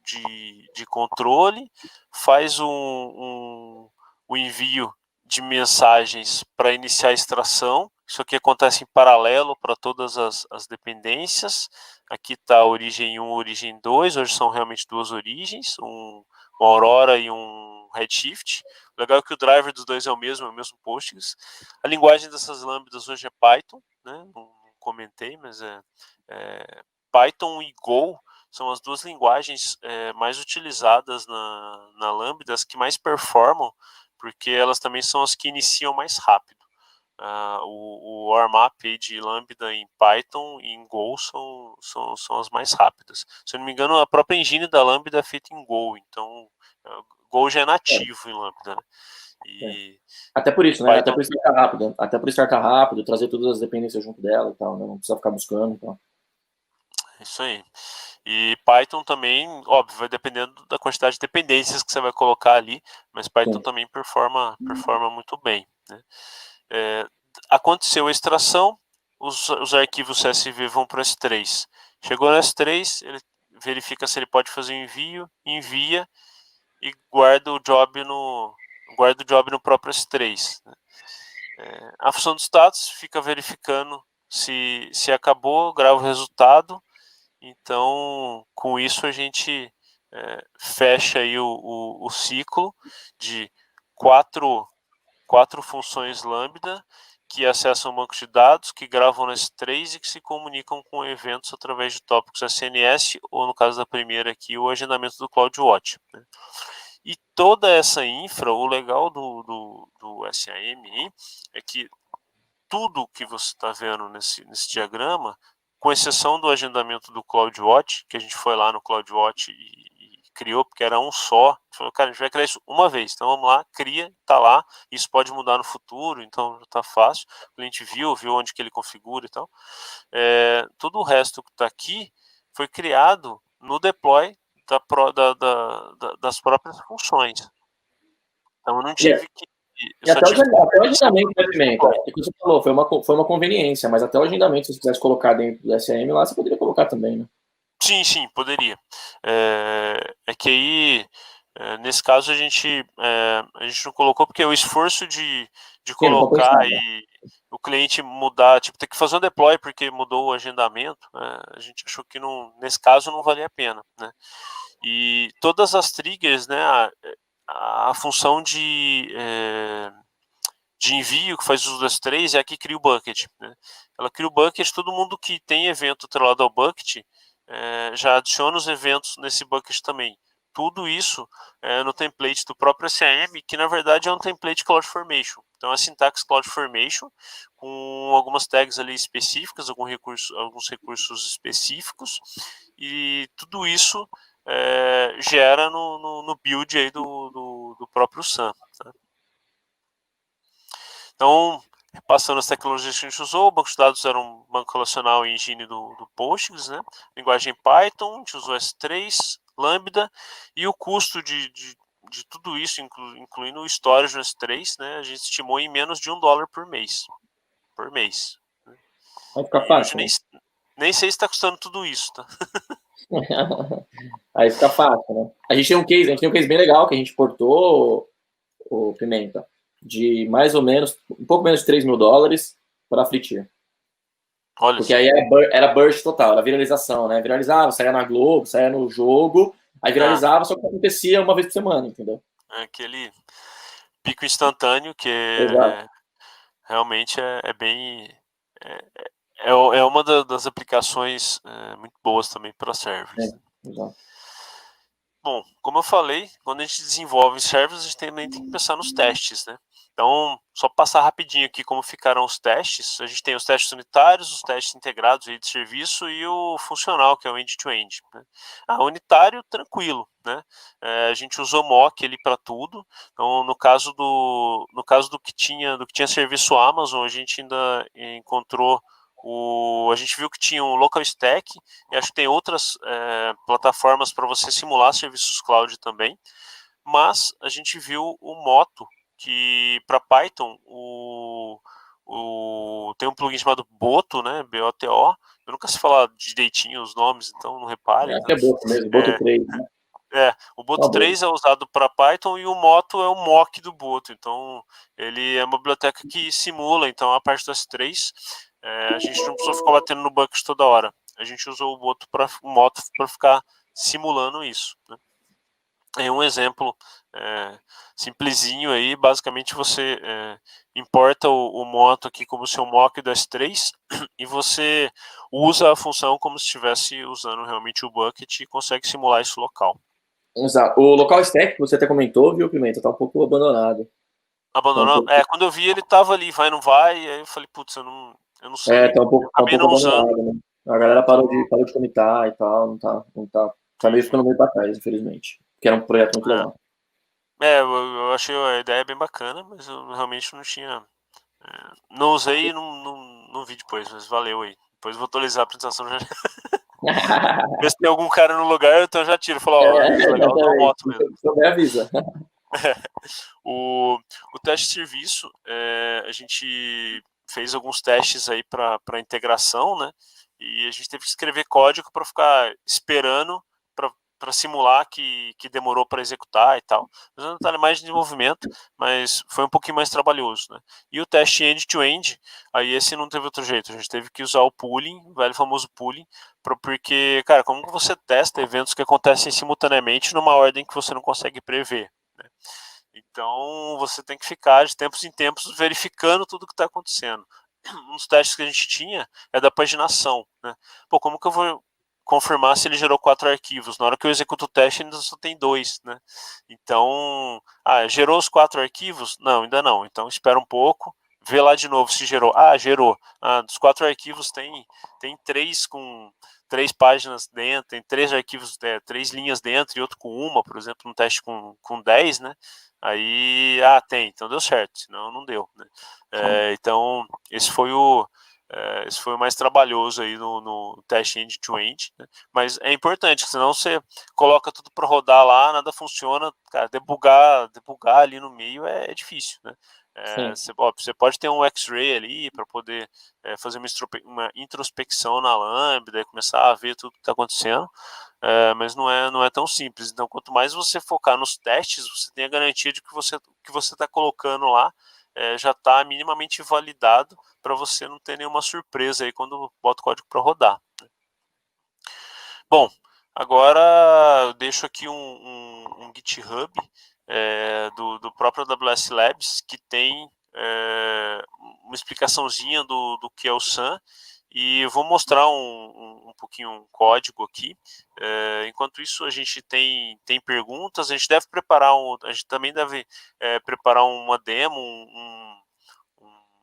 de controle, faz o envio de mensagens para iniciar a extração. Isso aqui acontece em paralelo para todas as dependências. Aqui está a origem 1 e origem 2, hoje são realmente duas origens, uma Aurora e um Redshift. O legal é que o driver dos dois é o mesmo Postgres. A linguagem dessas lambdas hoje é Python, né? Não comentei, mas Python e Go são as duas linguagens mais utilizadas na Lambda, as que mais performam, porque elas também são as que iniciam mais rápido. O warm-up de Lambda em Python e em Go são as mais rápidas. Se eu não me engano, a própria engine da Lambda é feita em Go, então Go já é nativo em Lambda. Né? E até por isso, né? Python... Até por isso startar rápido. Até por startar rápido, trazer todas as dependências junto dela e tal, né? Não precisa ficar buscando e tal. Isso aí. E Python também, óbvio, vai dependendo da quantidade de dependências que você vai colocar ali, mas Python também performa muito bem. Né? Aconteceu a extração, os arquivos CSV vão para o S3. Chegou no S3, ele verifica se ele pode fazer o envio, envia e guarda o job no próprio S3. Né? A função de status fica verificando se acabou, grava o resultado. Então, com isso a gente fecha aí o ciclo de quatro funções lambda que acessam o banco de dados, que gravam no S3 e que se comunicam com eventos através de tópicos SNS, ou no caso da primeira aqui, o agendamento do CloudWatch. Né? E toda essa infra, o legal do SAM é que tudo que você está vendo nesse diagrama, com exceção do agendamento do CloudWatch, que a gente foi lá no CloudWatch e criou, porque era um só, falou, cara, a gente vai criar isso uma vez, então vamos lá, cria, tá lá, isso pode mudar no futuro, então tá fácil, o cliente viu onde que ele configura e tal. Tudo o resto que está aqui foi criado no deploy das próprias funções. Então eu não tive que... E até o agendamento do Pimenta, é o que você falou, foi uma conveniência, mas até o agendamento, se você quisesse colocar dentro do SM lá, você poderia colocar também, né? Sim, poderia. Que aí, nesse caso, a gente não colocou, porque o esforço de colocar e o cliente mudar, tipo, ter que fazer um deploy porque mudou o agendamento, a gente achou que nesse caso não valia a pena, né? E todas as triggers, né, a função de envio que faz uso das três é a que cria o bucket. Né? Ela cria o bucket, todo mundo que tem evento atrelado ao bucket já adiciona os eventos nesse bucket também. Tudo isso no template do próprio SAM, que na verdade é um template CloudFormation. Então é a sintaxe CloudFormation com algumas tags ali específicas, alguns recursos específicos, e tudo isso gera no build aí do próprio SAM. Tá? Então, passando as tecnologias que a gente usou, o banco de dados era um banco relacional e engine do Postgres, né? Linguagem Python, a gente usou S3, Lambda, e o custo de tudo isso, incluindo o storage no S3, né? A gente estimou em menos de $1 por mês. Vai ficar fácil. Nem sei se está custando tudo isso, tá? Aí fica fácil, né? A gente tem um case bem legal que a gente portou, o Pimenta, de mais ou menos, um pouco menos de $3 mil para Fleetier. Olha porque aí era burst total, era viralização, né? Viralizava, saía na Globo, saía no jogo, aí viralizava, só que acontecia uma vez por semana, entendeu? Aquele pico instantâneo que realmente é bem... É uma das aplicações muito boas também para servers. Exato. Bom, como eu falei, quando a gente desenvolve servers, a gente também tem que pensar nos testes, né? Então, só passar rapidinho aqui como ficaram os testes. A gente tem os testes unitários, os testes integrados aí de serviço e o funcional, que é o end-to-end. Né? Unitário, tranquilo, né? A gente usou mock ali para tudo. Então, no caso do que tinha serviço Amazon, a gente ainda encontrou a gente viu que tinha um local stack e acho que tem outras plataformas para você simular serviços cloud também, mas a gente viu o Moto, que para Python tem um plugin chamado Boto, né, BOTO. Eu nunca sei falar direitinho os nomes, então não reparem. É Boto mesmo, Boto 3. Né? O Boto 3 é usado para Python e o Moto é o mock do Boto. Então, ele é uma biblioteca que simula então a parte das três. A gente não precisou ficar batendo no bucket toda hora. A gente usou o Moto para ficar simulando isso. Né? É um exemplo simplesinho aí, basicamente você importa o moto aqui como seu mock do S3 e você usa a função como se estivesse usando realmente o bucket e consegue simular isso local. Exato. O local stack que você até comentou, viu, Pimenta, tá um pouco abandonado. Tá um Abandonou? pouco, Quando eu vi ele tava ali, vai, não vai, e aí eu falei, putz, eu não sei. Eu tá um acabei pouco não usando. abandonado, né? A galera Então, parou de comitar e tal, tá meio ficando meio pra trás, infelizmente. Que era um projeto muito legal. eu achei a ideia bem bacana, mas eu realmente não tinha. Não usei e não vi depois, mas valeu aí. Depois eu vou atualizar a apresentação já. Ver se tem algum cara no lugar, então eu já tiro. Falo, ó, legal usar uma Exatamente. moto mesmo. Se souber, avisa. O teste de serviço, a gente fez alguns testes aí para integração, né? E a gente teve que escrever código para ficar esperando para simular que demorou para executar e tal. Mas não está mais de desenvolvimento, mas foi um pouquinho mais trabalhoso, né? E o teste end-to-end, aí esse não teve outro jeito. A gente teve que usar o pooling, o velho famoso pooling, porque, cara, como você testa eventos que acontecem simultaneamente numa ordem que você não consegue prever, né? Então você tem que ficar de tempos em tempos verificando tudo que está acontecendo. Um dos testes que a gente tinha é da paginação, né? Pô, como que eu vou confirmar se ele gerou 4 arquivos? Na hora que eu executo o teste, ainda só tem 2, né? Então, gerou os 4 arquivos? Não, ainda não. Então espera um pouco, vê lá de novo se gerou. Gerou. Dos 4 arquivos tem 3 com 3 páginas dentro, tem 3 arquivos, 3 linhas dentro e outro com uma, por exemplo, um teste com 10, né? Aí, tem, então deu certo, senão não deu, né? Então, esse foi o mais trabalhoso aí no teste end-to-end, né? Mas é importante, senão você coloca tudo para rodar lá, nada funciona, cara, debugar ali no meio é difícil, né? Sim. Você pode ter um X-ray ali para poder fazer uma introspecção na Lambda e começar a ver tudo que está acontecendo, mas não é tão simples. Então, quanto mais você focar nos testes, você tem a garantia de que você está colocando lá já está minimamente validado para você não ter nenhuma surpresa aí quando bota o código para rodar. Bom, agora eu deixo aqui um GitHub do próprio AWS Labs que tem uma explicaçãozinha do que é o SAN e eu vou mostrar um pouquinho um código aqui. Enquanto isso, a gente tem perguntas, a gente deve preparar a gente também deve preparar uma demo,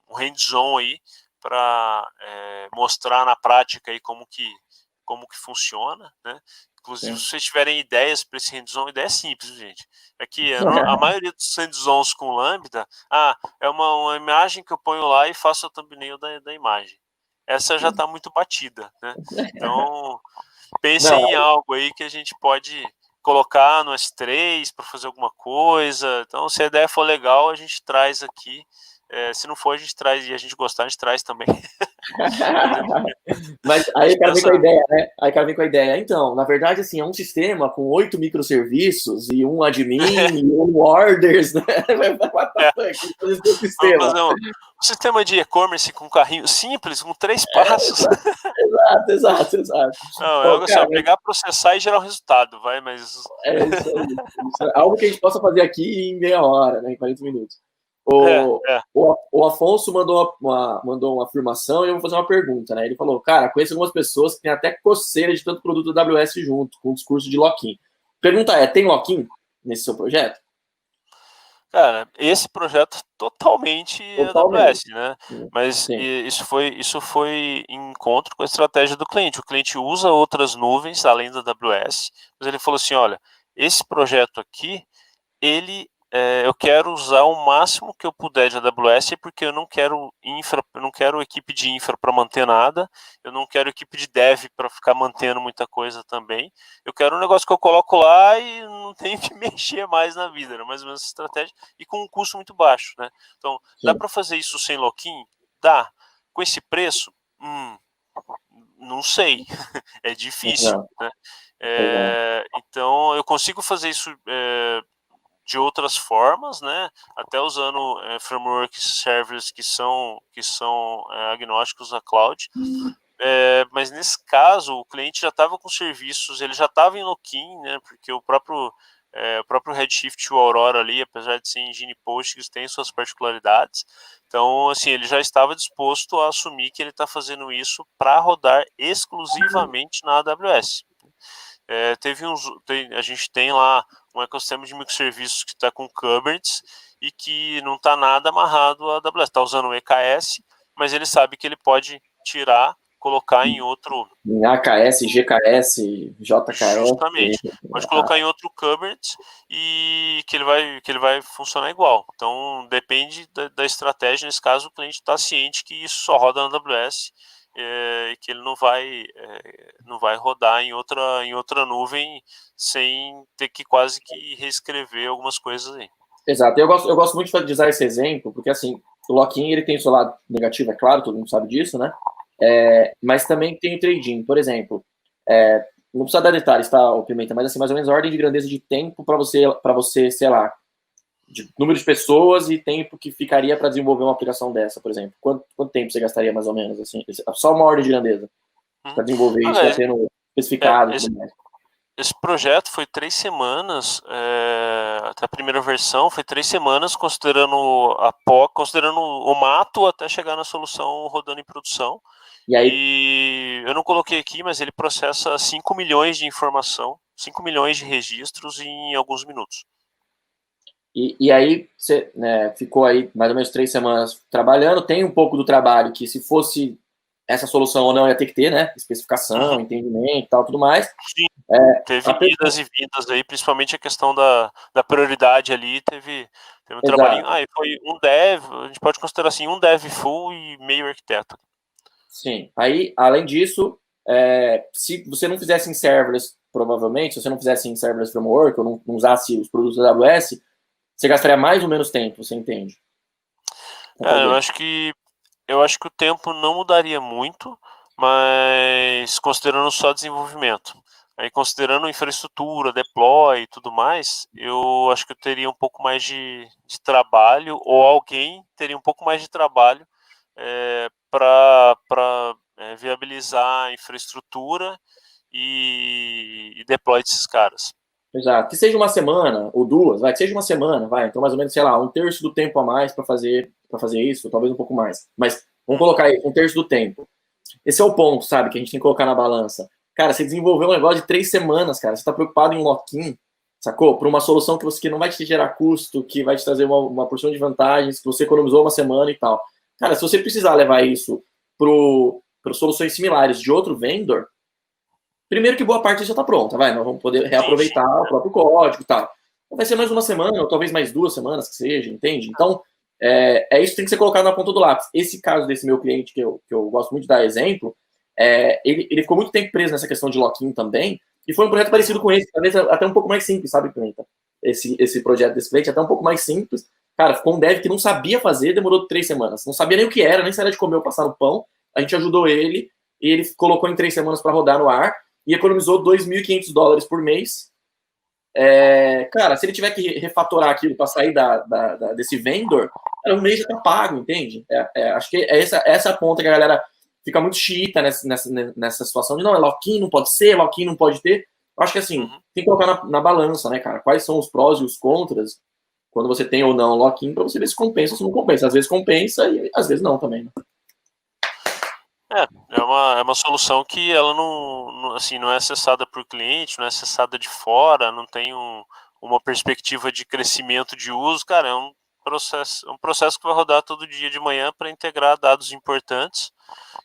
um hands-on aí para mostrar na prática aí como que funciona, né? Inclusive, Sim. se vocês tiverem ideias para esse hands-on, ideia é simples, gente. É que a maioria dos hands-ons com Lambda, é uma imagem que eu ponho lá e faço a thumbnail da imagem. Essa já está muito batida, né? Então, Não, pensem em algo aí que a gente pode colocar no S3 para fazer alguma coisa. Então, se a ideia for legal, a gente traz aqui. Se não for, a gente traz e a gente gostar, a gente traz também. mas A aí gente o cara vem com pensa. a ideia, né? Aí o cara vem com a ideia. Então, na verdade, assim, é um sistema com 8 microserviços e um admin e um orders, né? What the É, fuck? Fazer esse vamos sistema. fazer um sistema de e-commerce com carrinho simples, com 3 É, passos. exato. Não, é Ô, algo assim, cara, pegar, processar e gerar o resultado, vai, mas. é isso aí. Isso é algo que a gente possa fazer aqui em meia hora, né? Em 40 minutos. É, é. O Afonso mandou uma afirmação e eu vou fazer uma pergunta, né? Ele falou, cara, conheço algumas pessoas que têm até coceira de tanto produto da AWS junto, com o discurso de lock-in. Pergunta tem lock-in nesse seu projeto? Cara, esse projeto é totalmente Totalmente. AWS, né? Mas Sim. isso foi em encontro com a estratégia do cliente. O cliente usa outras nuvens além da AWS, mas ele falou assim: olha, esse projeto aqui, eu quero usar o máximo que eu puder de AWS porque eu não quero eu não quero equipe de infra para manter nada, eu não quero equipe de dev para ficar mantendo muita coisa também. Eu quero um negócio que eu coloco lá e não tenho que mexer mais na vida, era mais ou menos essa estratégia e com um custo muito baixo, né? Então, dá Sim. para fazer isso sem lock-in? Dá. Com esse preço? Não sei. É difícil, Exato. né? Exato. Então, eu consigo fazer isso de outras formas, né? Até usando frameworks servers que são agnósticos à cloud. Mas nesse caso, o cliente já estava com serviços, ele já estava em lock-in, né? Porque o próprio O próprio Redshift e o Aurora ali, apesar de ser engine Postgres, tem suas particularidades. Então, assim, ele já estava disposto a assumir que ele está fazendo isso para rodar exclusivamente na AWS. A gente tem lá um ecossistema de microserviços que está com Kubernetes e que não está nada amarrado à AWS. Está usando o EKS, mas ele sabe que ele pode tirar, colocar em outro... Em AKS, GKS, JKS. Justamente. Pode colocar em outro Kubernetes e que ele vai funcionar igual. Então, depende da estratégia. Nesse caso, o cliente está ciente que isso só roda na AWS e que ele não vai rodar em outra nuvem sem ter que quase que reescrever algumas coisas aí. Exato. Eu gosto muito de usar esse exemplo, porque assim, o lock-in ele tem o seu lado negativo, é claro, todo mundo sabe disso, né? Mas também tem o trading, por exemplo. Não precisa dar detalhes, tá, o Pimenta, mas assim, mais ou menos a ordem de grandeza de tempo para você, sei lá, de número de pessoas e tempo que ficaria para desenvolver uma aplicação dessa, por exemplo. Quanto tempo você gastaria mais ou menos, assim? Só uma ordem de grandeza para desenvolver isso, já tendo especificado e tudo mais. Esse projeto foi 3 semanas, até a primeira versão foi 3 semanas, considerando o mato até chegar na solução rodando em produção. E eu não coloquei aqui, mas ele processa 5 milhões de informação, 5 milhões de registros em alguns minutos. E aí você, né, ficou aí mais ou menos 3 semanas trabalhando, tem um pouco do trabalho que se fosse essa solução ou não ia ter que ter, né? Especificação, entendimento e tal, tudo mais. Sim, teve idas e vindas aí, principalmente a questão da prioridade ali, teve um trabalhinho. Foi um dev, a gente pode considerar assim, um dev full e meio arquiteto. Sim, aí, além disso, se você não fizesse em serverless, provavelmente, se você não fizesse em serverless framework, ou não usasse os produtos da AWS, você gastaria mais ou menos tempo, você entende? Eu acho que o tempo não mudaria muito, mas considerando só desenvolvimento. Aí considerando infraestrutura, deploy e tudo mais, eu acho que eu teria um pouco mais de trabalho, ou alguém teria um pouco mais de trabalho para viabilizar a infraestrutura e deploy desses caras. Exato. Que seja uma semana ou duas, que seja uma semana, então mais ou menos, sei lá, 1/3 do tempo a mais para fazer isso, talvez um pouco mais. Mas vamos colocar aí 1/3 do tempo. Esse é o ponto, sabe, que a gente tem que colocar na balança. Cara, você desenvolveu um negócio de 3 semanas, cara, você está preocupado em lock-in, sacou? Para uma solução que não vai te gerar custo, que vai te trazer uma porção de vantagens, que você economizou uma semana e tal. Cara, se você precisar levar isso para soluções similares de outro vendor, primeiro que boa parte já está pronta, nós vamos poder reaproveitar o próprio código e tal. Então vai ser mais uma semana, ou talvez mais 2 semanas que seja, entende? Então, isso que tem que ser colocado na ponta do lápis. Esse caso desse meu cliente, que eu gosto muito de dar exemplo, ele ficou muito tempo preso nessa questão de lock-in também, e foi um projeto parecido com esse, talvez até um pouco mais simples, sabe, Pimenta? Esse projeto desse cliente até um pouco mais simples. Cara, ficou um dev que não sabia fazer, demorou 3 semanas. Não sabia nem o que era, nem se era de comer ou passar no pão. A gente ajudou ele, e ele colocou em 3 semanas para rodar no ar, e economizou $2.500 por mês. Cara, se ele tiver que refatorar aquilo para sair desse vendor, o mês já tá pago, entende? Acho que essa ponta que a galera fica muito xiita nessa situação de não, lock-in não pode ser, lock-in não pode ter. Eu acho que assim, tem que colocar na balança, né, cara? Quais são os prós e os contras quando você tem ou não lock-in, para você ver se compensa ou se não compensa. Às vezes compensa e às vezes não também, né? É uma solução que ela não é acessada por cliente, não é acessada de fora, não tem uma perspectiva de crescimento de uso. Cara, é um processo que vai rodar todo dia de manhã para integrar dados importantes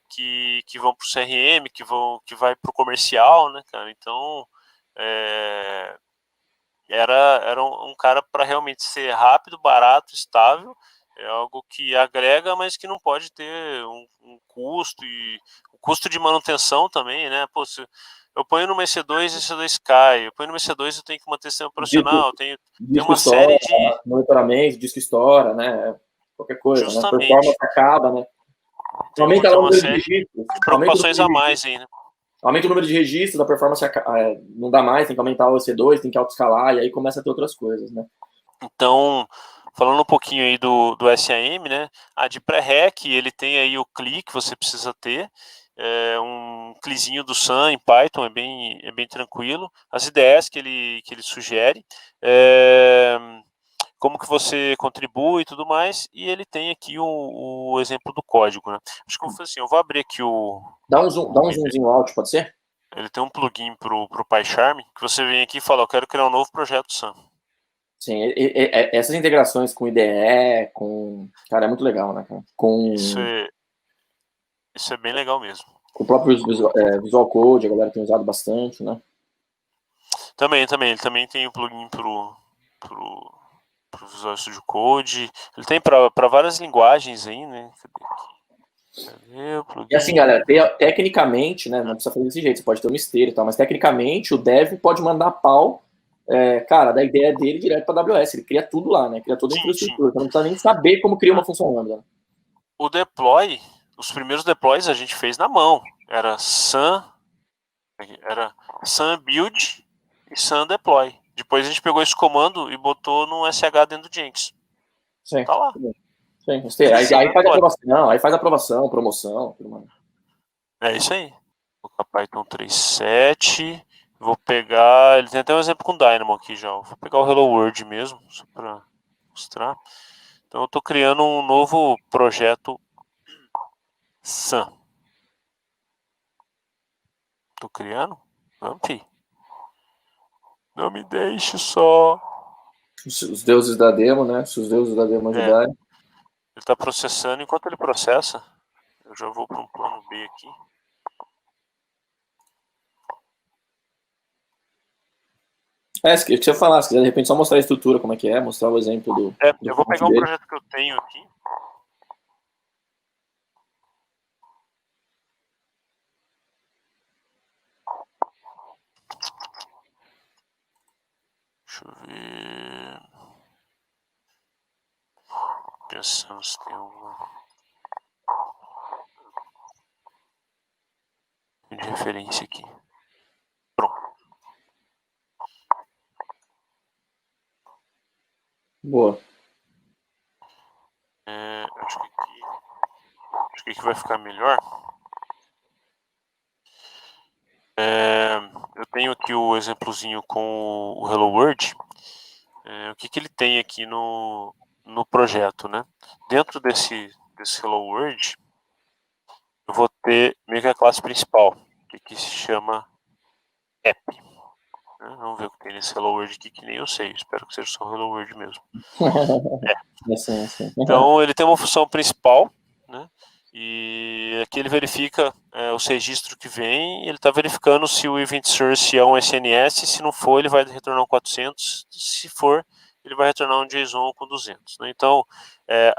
que vão para o CRM, que vai para o comercial, né, cara? Então, era um cara para realmente ser rápido, barato, estável. É algo que agrega, mas que não pode ter um custo, e o custo de manutenção também, né? Pô, se eu ponho no EC2 e EC2 cai, eu ponho no EC2 eu tenho que manter sistema operacional, tem uma série de... monitoramento, disco estoura, né? Qualquer coisa, justamente, né? Performance acaba, né? Aumenta o número de registros. De preocupações a mais ainda. Aumenta o número de registros, a performance não dá mais, tem que aumentar o EC2, tem que autoescalar, e aí começa a ter outras coisas, né? Então, falando um pouquinho aí do SAM, né? De pré-rec, ele tem aí o CLI que você precisa ter, é um clizinho do Sun em Python, é bem tranquilo. As ideias que ele sugere, como que você contribui e tudo mais, e ele tem aqui o exemplo do código, né? Acho que eu vou fazer assim, eu vou abrir aqui Dá um zoomzinho alto, pode ser? ele tem um plugin pro PyCharm, que você vem aqui e fala, eu quero criar um novo projeto Sun. Sim, essas integrações com IDE, Cara, é muito legal, né, cara? Isso é bem legal mesmo. Com o próprio Visual Code, a galera tem usado bastante, né? Também, ele também tem o plugin pro Visual Studio Code. Ele tem para várias linguagens aí, né? Cadê o plugin? E assim, galera, tecnicamente, né, não precisa fazer desse jeito, você pode ter uma esteira e tal, mas tecnicamente o dev pode mandar pau, cara, da ideia dele direto para a AWS, ele cria tudo lá, né, cria toda a infraestrutura, então não precisa nem saber como cria uma função lambda. O deploy, os primeiros deploys a gente fez na mão, era sun build e sun deploy. Depois a gente pegou esse comando e botou no SH dentro do Jenkins. Sim, tá lá. Sim, aí faz aprovação, promoção, tudo mais. É isso aí. Vou colocar Python 3.7. Vou pegar. Ele tem até um exemplo com Dynamo aqui já. Vou pegar o Hello World mesmo, só para mostrar. Então eu estou criando um novo projeto Sun. Estou criando? Vampi. Não me deixe só. Os deuses da demo, né? Se os deuses da demo ajudarem. Ele está processando. Enquanto ele processa, eu já vou para um plano B aqui. Se eu falar, se quiser de repente só mostrar a estrutura, como é que é, mostrar o exemplo do eu vou pegar um projeto que eu tenho aqui. Deixa eu ver. Pensando se tem alguma de referência aqui. Pronto. Boa. Acho que aqui vai ficar melhor. Eu tenho aqui o exemplozinho com o Hello World. O que ele tem aqui no projeto, né? Dentro desse Hello World, eu vou ter meio que a classe principal, que se chama App. Vamos ver o que tem nesse Hello World aqui, que nem eu sei. Espero que seja só o Hello World mesmo. Sim. Então, ele tem uma função principal, né? E aqui ele verifica os registros que vem, ele está verificando se o event source é um SNS, se não for, ele vai retornar um 400, se for, ele vai retornar um JSON com 200. Né? Então,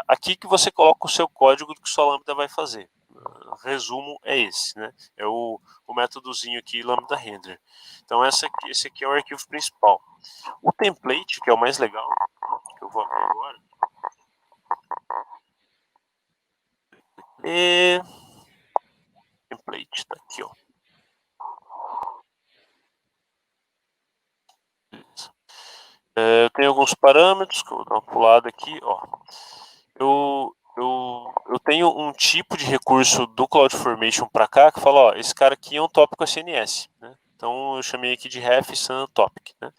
aqui que você coloca o seu código do que sua lambda vai fazer. O resumo é esse, né? É o métodozinho aqui, lambda render. Então, esse aqui é o arquivo principal. O template, que é o mais legal, que eu vou abrir agora, template, tá aqui, ó. Eu tenho alguns parâmetros que eu vou dar uma pulada aqui, ó. Eu tenho um tipo de recurso do CloudFormation para cá que fala, ó, esse cara aqui é um tópico SNS, né? Então eu chamei aqui de ref sun topic, né?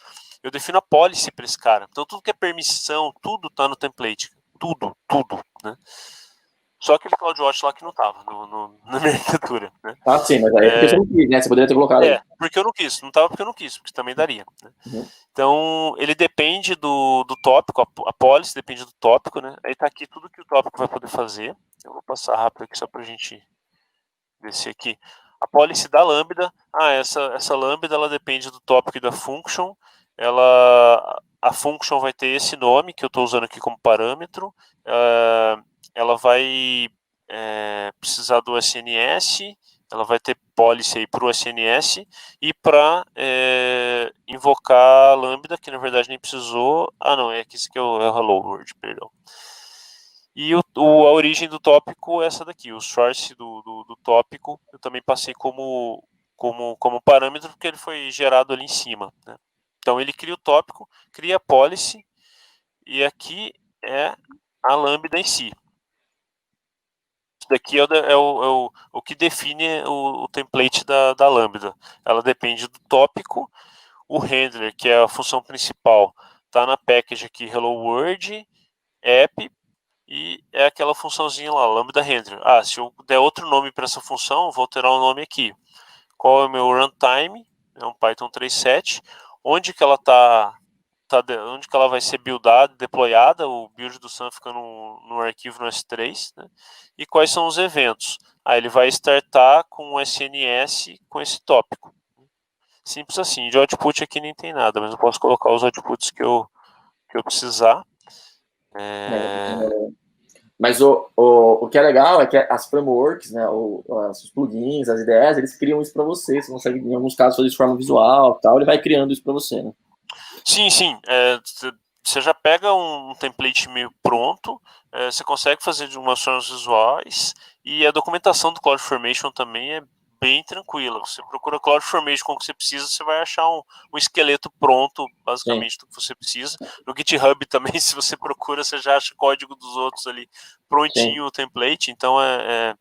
Eu defino a policy para esse cara. Então tudo que é permissão, tudo tá no template, tudo, né? Só aquele CloudWatch lá que não tava na minha arquitetura, né? Ah, sim, mas aí é porque você não quis, né? Você poderia ter colocado aí. Porque eu não quis, não tava porque eu não quis, porque também daria, né? Uhum. Então, ele depende do tópico, a policy depende do tópico, né? Aí tá aqui tudo que o tópico vai poder fazer. Eu vou passar rápido aqui só pra gente descer aqui. A policy da lambda, essa lambda ela depende do tópico e da function. A function vai ter esse nome que eu estou usando aqui como parâmetro. Ela vai precisar do SNS, ela vai ter policy aí para o SNS e para invocar a lambda, que na verdade nem precisou. Não, é que esse aqui é o hello world, perdão. E a origem do tópico é essa daqui, o source do tópico eu também passei como parâmetro porque ele foi gerado ali em cima, né? Então ele cria o tópico, cria a policy e aqui é a lambda em si. daqui o que define o template da Lambda. Ela depende do tópico. O handler, que é a função principal, está na package aqui Hello World, app, e é aquela funçãozinha lá, Lambda Handler. Se eu der outro nome para essa função, vou alterar o nome aqui. Qual é o meu runtime? É um Python 3.7. Onde que ela onde que ela vai ser buildada, deployada? O build do Sun fica no arquivo no S3, né? E quais são os eventos? Ele vai startar com o SNS com esse tópico. Simples assim. De output aqui nem tem nada, mas eu posso colocar os outputs que eu precisar. Mas o que é legal é que as frameworks, né, os plugins, as IDEs, eles criam isso para você. Você consegue, em alguns casos, fazer de forma visual, tal. Ele vai criando isso para você, né? Sim. Você já pega um template meio pronto, você consegue fazer de umas formas visuais, e a documentação do CloudFormation também é bem tranquila. Você procura CloudFormation com o que você precisa, você vai achar um esqueleto pronto, basicamente, do que você precisa. No GitHub também, se você procura, você já acha o código dos outros ali prontinho, o template, então é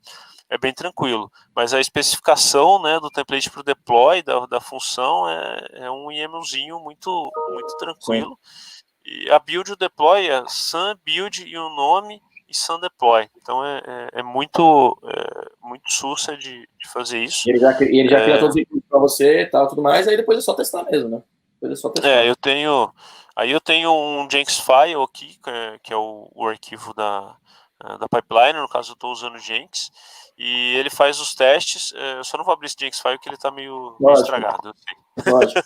bem tranquilo. Mas a especificação, né, do template para o deploy, da função, é um YAMLzinho muito tranquilo. Sim. E a build e o deploy é sun build e o nome e sun deploy. Então é muito sussa de fazer isso. E ele já cria todos os recursos para você e tal, tudo mais, aí depois é só testar mesmo, né? Eu tenho um Jenks file aqui, que é o arquivo da pipeline. No caso, eu estou usando o Jenks, e ele faz os testes. Eu só não vou abrir esse Jenks file, porque ele está meio estragado. Lógico.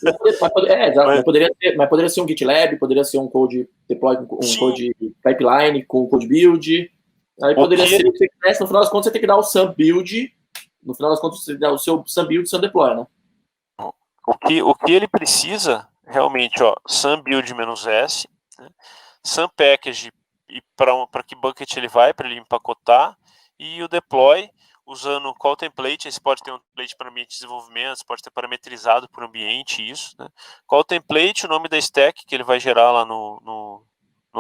Mas poderia ser um GitLab, poderia ser um code deploy, code pipeline com code build. Aí poderia ser o que você quisesse. No final das contas, você tem que dar o sum build. No final das contas, você dá o seu sum build e sum deploy, né? O que ele precisa, realmente, sum build -s, né? Sum package, e para que bucket ele vai, para ele empacotar, e o deploy, usando qual template. Você pode ter um template para ambiente de desenvolvimento, você pode ter parametrizado por ambiente, isso, né? Qual template, o nome da stack que ele vai gerar lá no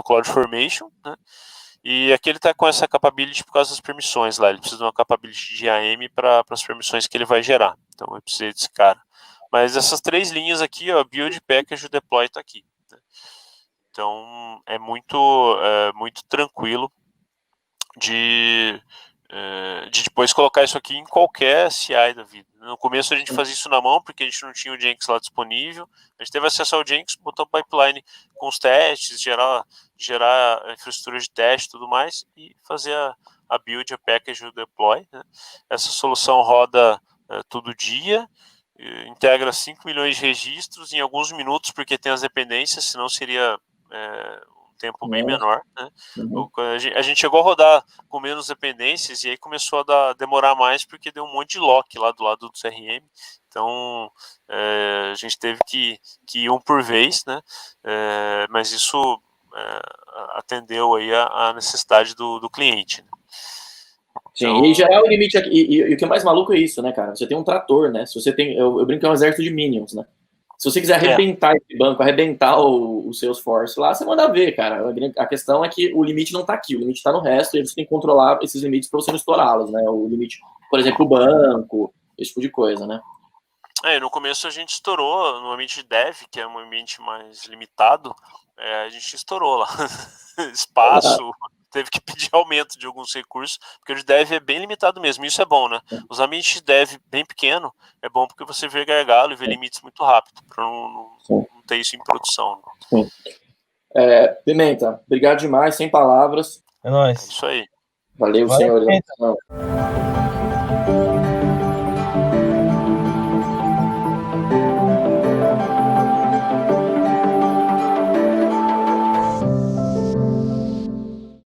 CloudFormation, né? E aqui ele está com essa capability por causa das permissões lá. Ele precisa de uma capability de IAM para as permissões que ele vai gerar. Então eu preciso desse cara. Mas essas três linhas aqui, build, package e deploy, está aqui, né? Então é muito tranquilo de depois colocar isso aqui em qualquer CI da vida. No começo a gente fazia isso na mão, porque a gente não tinha o Jenks lá disponível. A gente teve acesso ao Jenks, botou o pipeline com os testes, gerar a infraestrutura de teste e tudo mais, e fazer a build, a package e o deploy, né? Essa solução roda todo dia, integra 5 milhões de registros em alguns minutos, porque tem as dependências, senão seria tempo bem menor, né? A gente chegou a rodar com menos dependências, e aí começou a demorar mais, porque deu um monte de lock lá do lado do CRM. Então a gente teve que ir um por vez, né? Mas isso atendeu aí a necessidade do cliente, né? Sim, então... e em geral o limite aqui, e o que é mais maluco é isso, né, cara? Você tem um trator, né? Se você tem, eu brinco que é um exército de minions, né? Se você quiser arrebentar esse banco, arrebentar o Salesforce lá, você manda ver, cara. A questão é que o limite não está aqui, o limite está no resto, e você tem que controlar esses limites para você não estourá-los, né? O limite, por exemplo, o banco, esse tipo de coisa, né? No começo a gente estourou no ambiente de dev, que é um ambiente mais limitado, a gente estourou lá. Espaço, teve que pedir aumento de alguns recursos, porque o de dev é bem limitado mesmo, isso é bom, né? Os ambientes de dev bem pequeno, é bom porque você vê gargalo e vê limites muito rápido, para não ter isso em produção. Sim. Pimenta, obrigado demais, sem palavras. É nóis. É isso aí. Valeu, senhor.